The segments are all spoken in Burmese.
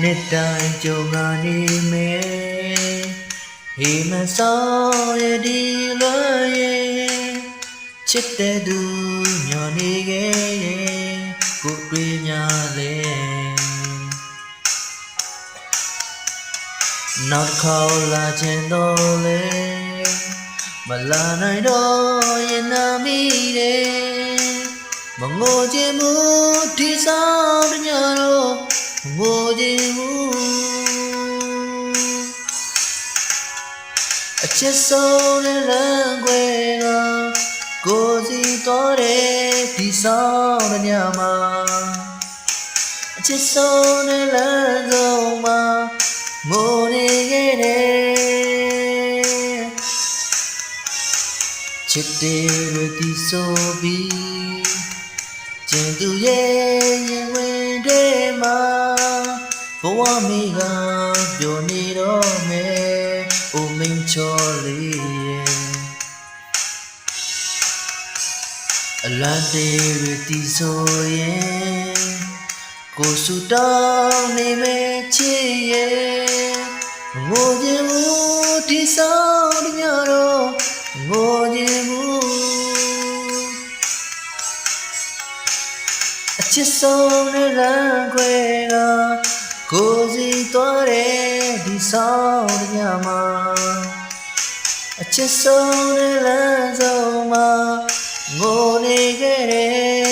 နှစ်တိုင်းကြုံကနေမယ်ဟေမဆောင်ရဒီလွယ်ရဲ့ချစ်တဲ့သူညော်နေခဲ့ရဲ့ကိုတွေ့များလေနောက်တစ်ခေါက်လာခြင်းတော့လေမလာနိုင်တော့ရင်နာမိတယ်မငိုခြင်းမူဒီဆောင်တညတော့ငိုခြင်းမူအချစ်ဆုံးနဲ့လမ်းခွဲကကိုစီတော်တဲ့ဒီဆောင်တညမှာအချစ်ဆုံးနဲ့လမ်းဆုံးမှာငိုနေခဲ့တယ်ချစ်တယ်လို့ဒီဆိုပြီးကျင်သူရဲ့ရင်ဝင်တွေမှာဘဝမိကပျော်နေတော့မယ်အိုမင်းချော်လေးရဲ့အလန်းတွေဒီဆိုရင်ကိုစုတောင်းနေမယ်ချစ်ရဲ့ငိုခြင်းမူဒီဆောင်ညတော့ငိုခြင်းမူအချစ်ဆုံးနဲ့လမ်းခွဲကကိုစီသွားတဲ့ဒီဆောင်ညမှာအချစ်ဆုံးနဲ့လမ်းဆုံးမှာငိုနေခဲ့တယ်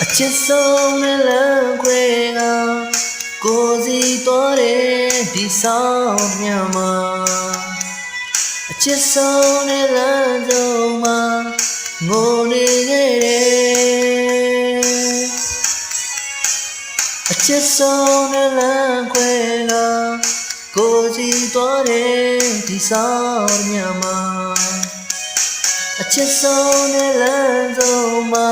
အချစ်ဆုံးနဲ့လမ်းခွဲကကိုစီတော်တဲ့ဒီဆောင်ညမှာအချစ်ဆုံးနဲ့လမ်းဆုံးမှာငိုနေခဲ့တယ်အချစ်ဆုံးနဲ့လမ်းခွဲကကိုစီတော်တဲ့ဒီဆောင်ညမှာအချစ်ဆုံးနဲ့လမ်းဆုံးမှာ